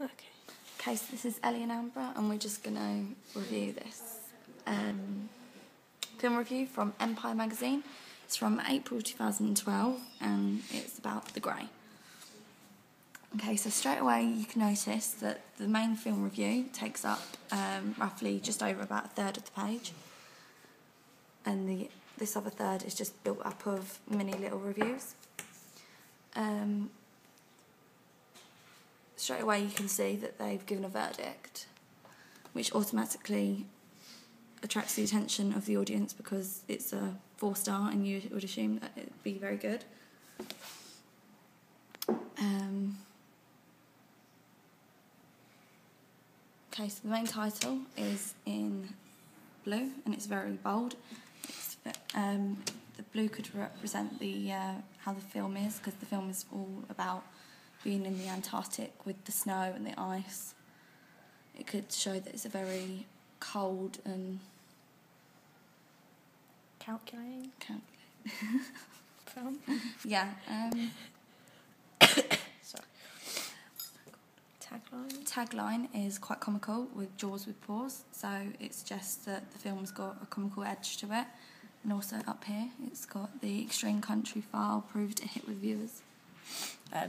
Okay, so this is Ellie and Amber, and we're just going to review this film review from Empire magazine. It's from April 2012, and it's about The Grey. Okay, so straight away you can notice that the main film review takes up roughly just over about a third of the page, and this other third is just built up of mini little reviews. Straight away you can see that they've given a verdict, which automatically attracts the attention of the audience because it's a 4-star and you would assume that it'd be very good. Okay, so the main title is in blue and it's very bold. The blue could represent the how the film is, because the film is all about being in the Antarctic with the snow and the ice. It could show that it's a very cold and calculating film. Yeah. Sorry. Tagline is quite comical, with jaws with paws, so it suggests that the film's got a comical edge to it. And also up here, it's got the extreme country file proved a hit with viewers.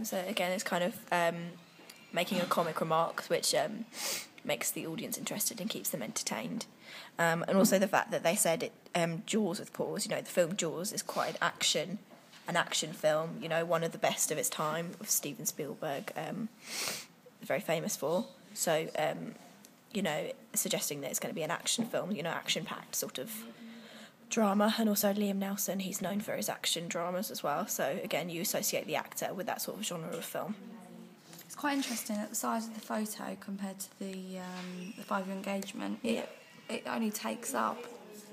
So again, it's kind of making a comic remark, which makes the audience interested and keeps them entertained. And also the fact that they said it, Jaws with paws. You know, the film Jaws is quite an action film. You know, one of the best of its time, with Steven Spielberg, very famous for. So, you know, suggesting that it's going to be an action film. You know, action-packed sort of drama. And also Liam Neeson, he's known for his action dramas as well. So again, you associate the actor with that sort of genre of film. It's quite interesting that the size of the photo compared to the 5-year engagement, it only takes up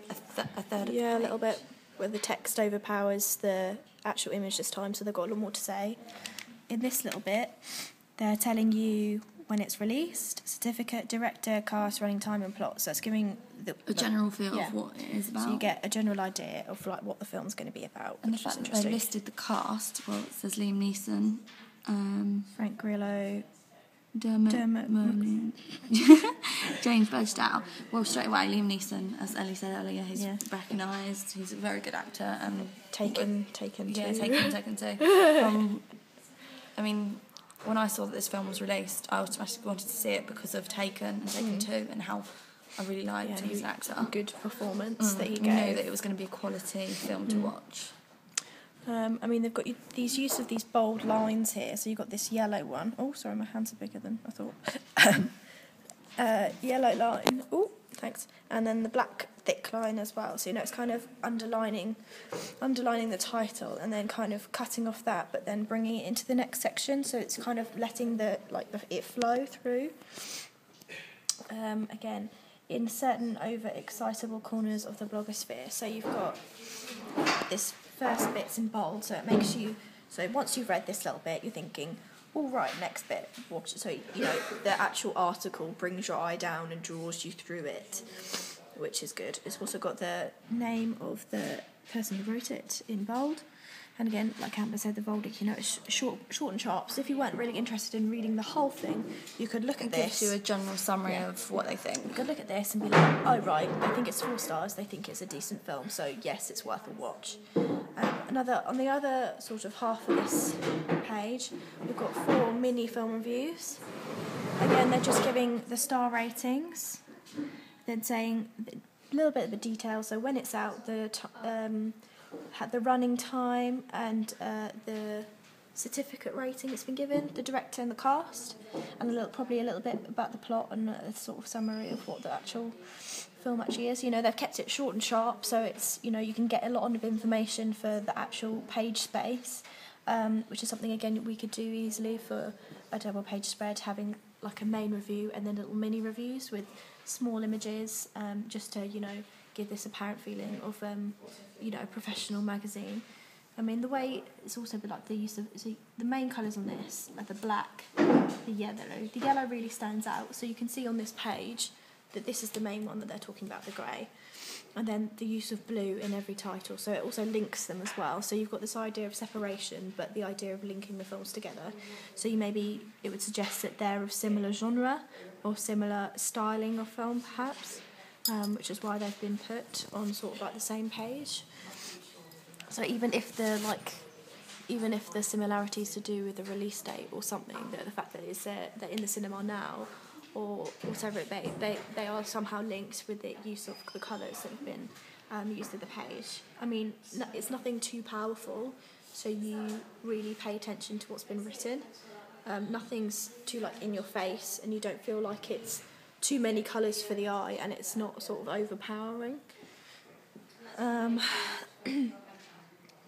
a third of the page. Yeah, a little bit, where the text overpowers the actual image this time, so they've got a lot more to say. In this little bit, they're telling you when it's released, certificate, director, cast, running time and plot. So it's giving a general feel of what it is about. So you get a general idea of like what the film's going to be about. And the fact that they listed the cast, well, it says Liam Neeson, Frank Grillo, Dermot Mulroney, James Birchdow. Well, straight away, Liam Neeson, as Ellie said earlier, he's recognised. He's a very good actor. And Taken too. I mean, when I saw that this film was released, I automatically wanted to see it because of Taken and Taken 2 and how I really liked him as an actor. Good performance that he gave. I knew that it was going to be a quality film to watch. I mean, they've got these use of these bold lines here. So you've got this yellow one. Oh, sorry, my hands are bigger than I thought. Yellow line. Oh, thanks. And then the black thick line as well. So, you know, it's kind of underlining the title and then kind of cutting off that, but then bringing it into the next section. So it's kind of letting it flow through. Again, in certain over-excitable corners of the blogosphere. So you've got this first bit's in bold, so it makes you. So once you've read this little bit, you're thinking, all right, next bit. Watch it. So you know the actual article brings your eye down and draws you through it, which is good. It's also got the name of the person who wrote it in bold. And again, like Amber said, the Voldic, you know, it's short and sharp. So if you weren't really interested in reading the whole thing, you could look at this. It gives you a general summary of what they think. You could look at this and be like, oh, right, they think it's 4 stars, they think it's a decent film, so yes, it's worth a watch. On the other sort of half of this page, we've got 4 mini film reviews. Again, they're just giving the star ratings, then saying a little bit of the details, so when it's out, the running time and the certificate rating it's been given, the director and the cast, and probably a little bit about the plot and a sort of summary of what the actual film actually is. You know, they've kept it short and sharp, so it's, you know, you can get a lot of information for the actual page space, which is something again we could do easily for a double page spread, having like a main review and then little mini reviews with small images, just to, you know, give this apparent feeling of you know, a professional magazine. I mean, the way it's also like the use of the main colours on this are the black, the yellow. The yellow really stands out, so you can see on this page that this is the main one that they're talking about, the grey. And then the use of blue in every title, so it also links them as well. So you've got this idea of separation, but the idea of linking the films together. So it would suggest that they're of similar genre or similar styling of film, perhaps, which is why they've been put on sort of like the same page. So even if the similarities to do with the release date or something, that the fact that they're in the cinema now, or whatever it may, they are somehow linked with the use of the colours that have been used in the page. I mean, it's nothing too powerful, so you really pay attention to what's been written. Nothing's too like in your face, and you don't feel like it's too many colours for the eye, and it's not sort of overpowering.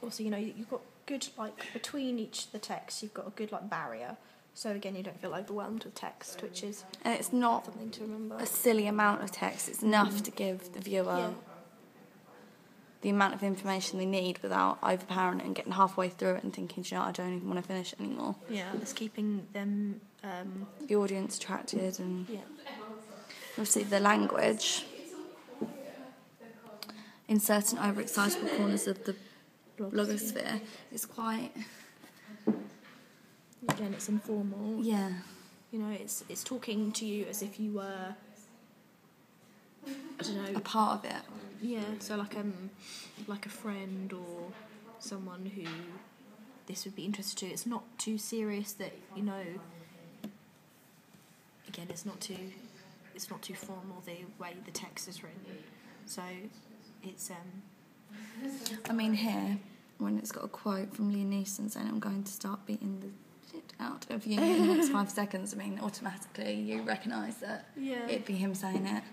Also, you've got good, like, between the text, you've got a good, like, barrier. So again, you don't feel overwhelmed with text, which is and it's not something to remember. A silly amount of text. It's enough to give the viewer the amount of information they need without overpowering it and getting halfway through it and thinking, I don't even want to finish it anymore. Yeah, it's keeping them... the audience attracted, and yeah. obviously the language in certain overexcitable corners of the blogosphere is quite... Again, it's informal. Yeah. It's talking to you as if you were, I don't know, a part of it. Yeah, so like a friend or someone who this would be interested to. It's not too serious that, again, it's not too formal the way the text is written. So it's I mean, here, when it's got a quote from Liam Neeson saying, "I'm going to start beating the shit out of you in the next 5 seconds," I mean, automatically you recognise that it'd be him saying it.